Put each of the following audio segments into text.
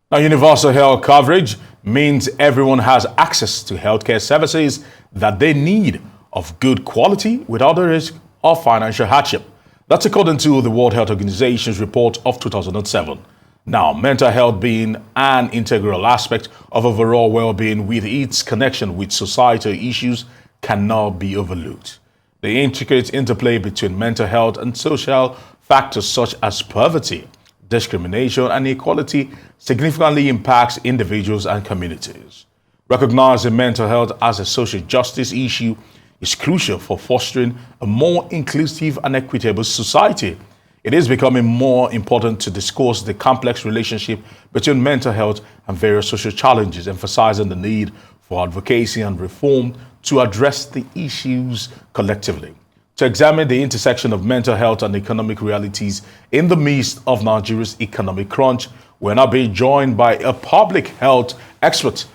Now, universal health coverage means everyone has access to healthcare services that they need of good quality without the risk of financial hardship. That's according to the World Health Organization's report of 2007. Now, mental health being an integral aspect of overall well-being with its connection with societal issues cannot be overlooked. The intricate interplay between mental health and social factors such as poverty, discrimination, and inequality significantly impacts individuals and communities. Recognizing mental health as a social justice issue is crucial for fostering a more inclusive and equitable society. It is becoming more important to discuss the complex relationship between mental health and various social challenges, emphasizing the need for advocacy and reform to address the issues collectively. To examine the intersection of mental health and economic realities in the midst of Nigeria's economic crunch, we're now being joined by a public health expert,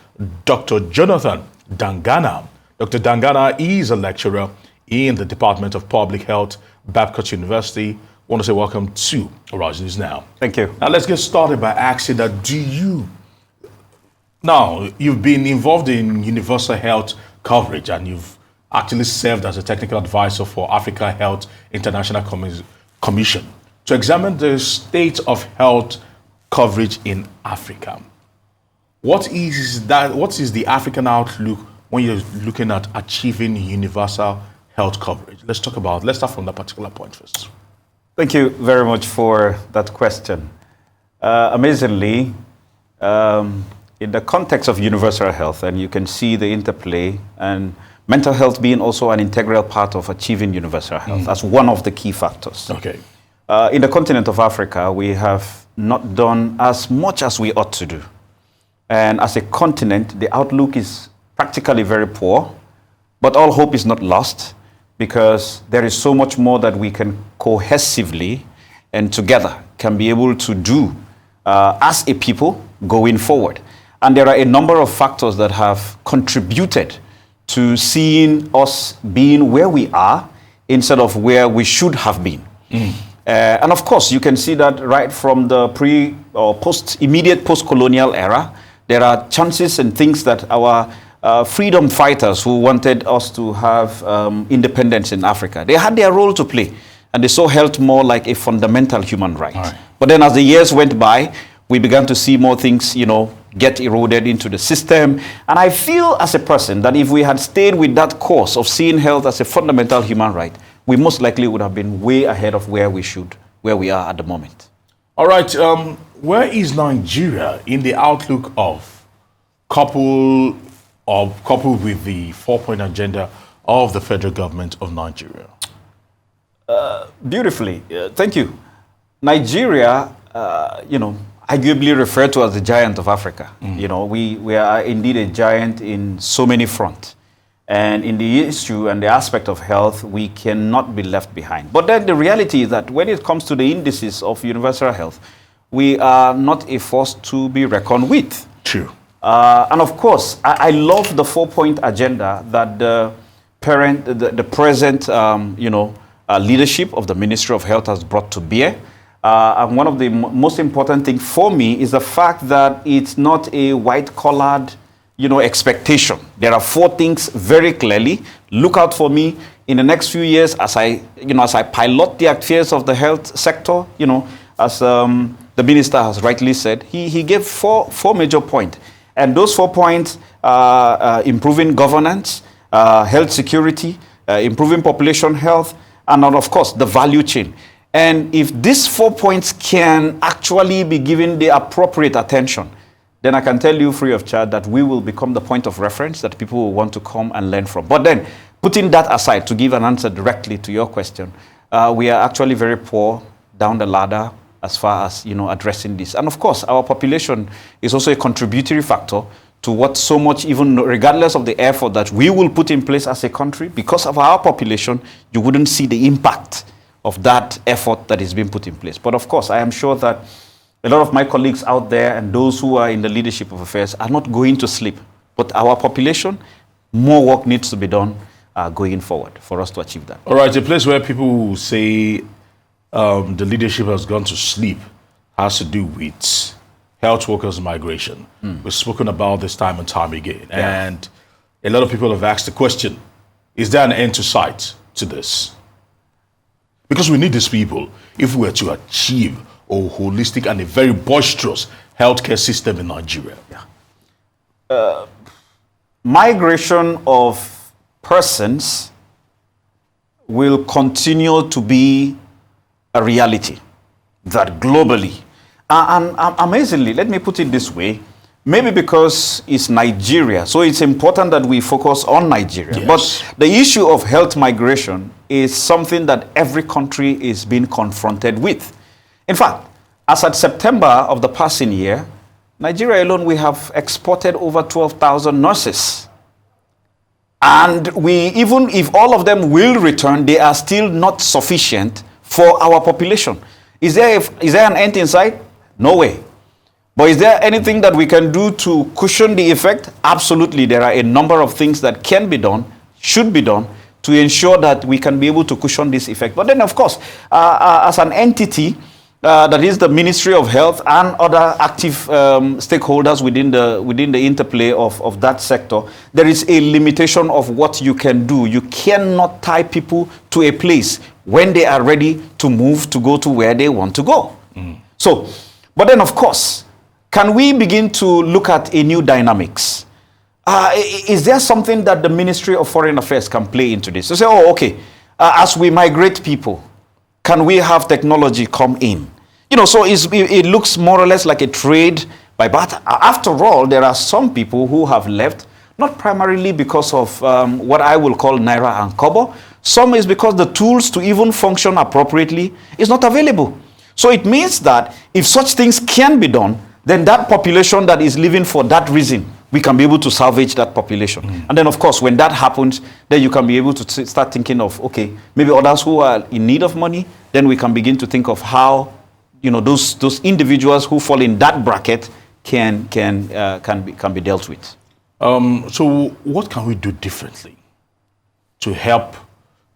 Dr. Jonathan Dangana. Dr. Dangana is a lecturer in the Department of Public Health, Babcock University. I want to say welcome to Horizon News Now. Thank you. Now let's get started by asking that you've been involved in universal health coverage and you've actually served as a technical advisor for Africa Health International Commission to examine the state of health coverage in Africa. What is the African outlook when you're looking at achieving universal health coverage? Let's start from that particular point first. Thank you very much for that question. Amazingly, in the context of universal health, and you can see the interplay and mental health being also an integral part of achieving universal health as one of the key factors. Okay. In the continent of Africa, we have not done as much as we ought to do. And as a continent, the outlook is practically very poor, but all hope is not lost because there is so much more that we can cohesively and together can be able to do as a people going forward. And there are a number of factors that have contributed to seeing us being where we are instead of where we should have been. And of course, you can see that right from the immediate post-colonial era, there are chances and things that our freedom fighters who wanted us to have independence in Africa, they had their role to play, and they saw health more like a fundamental human right. But then as the years went by, we began to see more things, get eroded into the system. And I feel as a person that if we had stayed with that course of seeing health as a fundamental human right, we most likely would have been way ahead of where we are at the moment. All right. Where is Nigeria in the outlook of coupled with the 4-point agenda of the federal government of Nigeria? Beautifully. Thank you. Nigeria, arguably referred to as the giant of Africa. We are indeed a giant in so many fronts. And in the issue and the aspect of health, we cannot be left behind. But then the reality is that when it comes to the indices of universal health, we are not a force to be reckoned with. True. And of course, I love the 4-point agenda that the present leadership of the Ministry of Health has brought to bear. And one of the most important things for me is the fact that it's not a white-collared, expectation. There are 4 things very clearly. Look out for me in the next few years as I pilot the affairs of the health sector. As the minister has rightly said, he gave four major points, and those 4 points are improving governance, health security, improving population health, and of course the value chain. And if these 4 points can actually be given the appropriate attention, then I can tell you free of charge that we will become the point of reference that people will want to come and learn from. But then, putting that aside, to give an answer directly to your question, we are actually very poor down the ladder as far as addressing this. And of course, our population is also a contributory factor to what so much, even regardless of the effort that we will put in place as a country, because of our population, you wouldn't see the impact of that effort that is being put in place. But of course, I am sure that a lot of my colleagues out there and those who are in the leadership of affairs are not going to sleep. But our population, more work needs to be done going forward for us to achieve that. All right, a place where people will say the leadership has gone to sleep has to do with health workers migration. We've spoken about this time and time again. And a lot of people have asked the question, is there an end to sight to this? Because we need these people if we're to achieve a holistic and a very boisterous healthcare system in Nigeria. Migration of persons will continue to be a reality, that globally. And amazingly, let me put it this way, maybe because it's Nigeria, so it's important that we focus on Nigeria. Yes. But the issue of health migration is something that every country is being confronted with. In fact, as at September of the passing year, Nigeria alone, we have exported over 12,000 nurses. And even if all of them will return, they are still not sufficient for our population. Is there an end in sight? No way. But is there anything that we can do to cushion the effect? Absolutely. There are a number of things that can be done, should be done, to ensure that we can be able to cushion this effect. But then, of course, as an entity, that is the Ministry of Health and other active stakeholders within the interplay of that sector, there is a limitation of what you can do. You cannot tie people to a place when they are ready to move to go to where they want to go. So, but then of course, can we begin to look at a new dynamics? Is there something that the Ministry of Foreign Affairs can play into this? So say, oh, okay, as we migrate people, can we have technology come in? You know, so it looks more or less like a trade by barter. After all, there are some people who have left, not primarily because of what I will call Naira and Kobo. Some is because the tools to even function appropriately is not available. So it means that if such things can be done, then that population that is living for that reason, we can be able to salvage that population. And then, of course, when that happens, then you can be able to start thinking of, okay, maybe others who are in need of money, then we can begin to think of how, you know, those individuals who fall in that bracket can be dealt with. So what can we do differently to help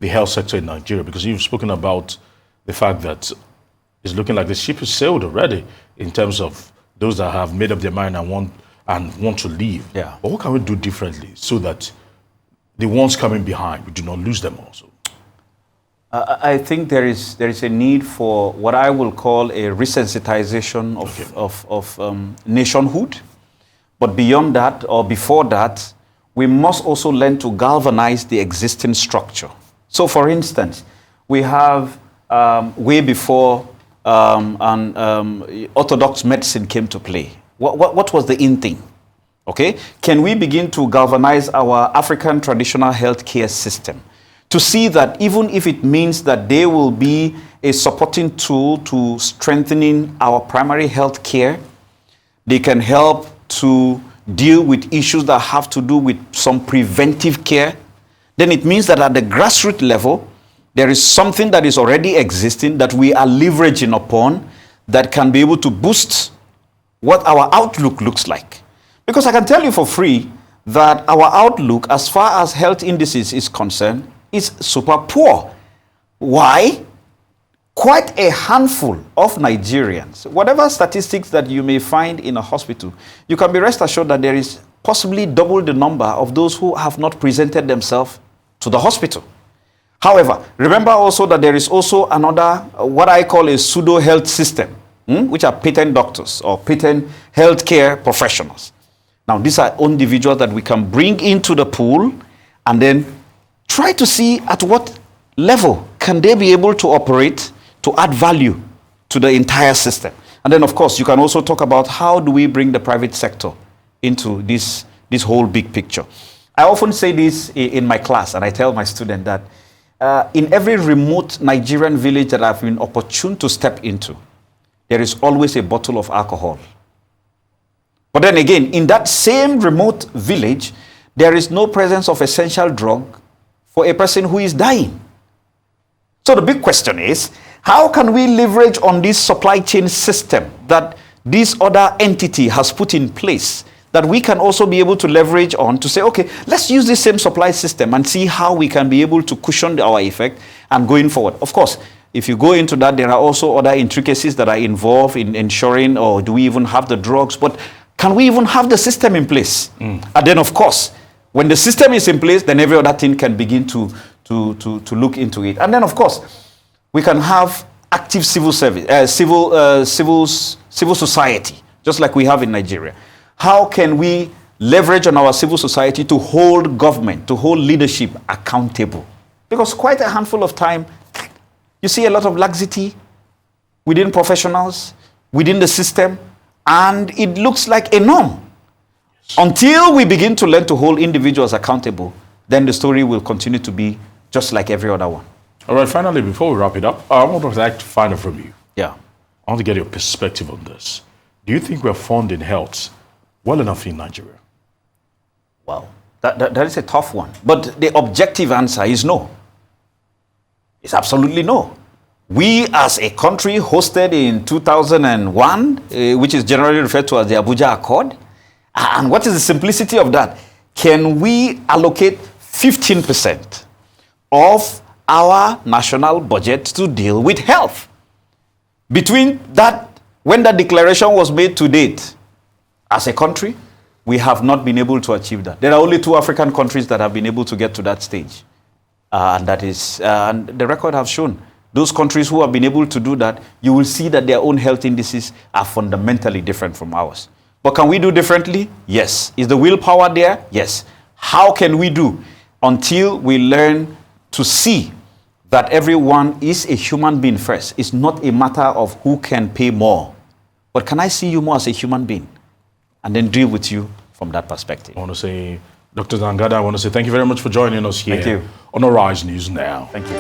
the health sector in Nigeria? Because you've spoken about the fact that it's looking like the ship is sailed already in terms of those that have made up their mind and want to leave. Yeah. But what can we do differently so that the ones coming behind, we do not lose them also? I think there is a need for what I will call a resensitization of nationhood. But beyond that, or before that, we must also learn to galvanize the existing structure. So, for instance, we have way before orthodox medicine came to play. What was the in thing? Okay, can we begin to galvanize our African traditional healthcare system to see that even if it means that they will be a supporting tool to strengthening our primary health care, they can help to deal with issues that have to do with some preventive care, then it means that at the grassroots level, there is something that is already existing that we are leveraging upon that can be able to boost what our outlook looks like. Because I can tell you for free that our outlook as far as health indices is concerned is super poor. Why? Quite a handful of Nigerians, whatever statistics that you may find in a hospital, you can be rest assured that there is possibly double the number of those who have not presented themselves to the hospital. However, remember also that there is also another, what I call a pseudo-health system, which are patent doctors or patent healthcare professionals. Now, these are individuals that we can bring into the pool and then try to see at what level can they be able to operate to add value to the entire system. And then, of course, you can also talk about how do we bring the private sector into this whole big picture. I often say this in my class, and I tell my students that in every remote Nigerian village that I've been opportune to step into, there is always a bottle of alcohol. But then again, in that same remote village, there is no presence of essential drug for a person who is dying. So the big question is, how can we leverage on this supply chain system that this other entity has put in place that we can also be able to leverage on to say, okay, let's use this same supply system and see how we can be able to cushion our effect and going forward. Of course, if you go into that, there are also other intricacies that are involved in ensuring, or do we even have the drugs? But can we even have the system in place? And then, of course, when the system is in place, then every other thing can begin to look into it. And then, of course, we can have active civil service, civil society, just like we have in Nigeria. How can we leverage on our civil society to hold government, to hold leadership accountable? Because quite a handful of time, you see a lot of laxity within professionals, within the system, and it looks like a norm. Until we begin to learn to hold individuals accountable, then the story will continue to be just like every other one. All right, finally, before we wrap it up, I would like to find out from you. Yeah. I want to get your perspective on this. Do you think we're funding health well enough in Nigeria? Well, that is a tough one. But the objective answer is no. It's absolutely no. We as a country hosted in 2001, which is generally referred to as the Abuja Accord. And what is the simplicity of that? Can we allocate 15% of our national budget to deal with health? Between that, when that declaration was made to date, as a country, we have not been able to achieve that. There are only 2 African countries that have been able to get to that stage. And that is, and the record have shown, those countries who have been able to do that, you will see that their own health indices are fundamentally different from ours. But can we do differently? Yes. Is the willpower there? Yes. How can we do? Until we learn to see that everyone is a human being first. It's not a matter of who can pay more. But can I see you more as a human being? And then deal with you from that perspective. I want to say, Dr. Dangana, I want to say thank you very much for joining us here Thank you. on Arise News Now. Thank you.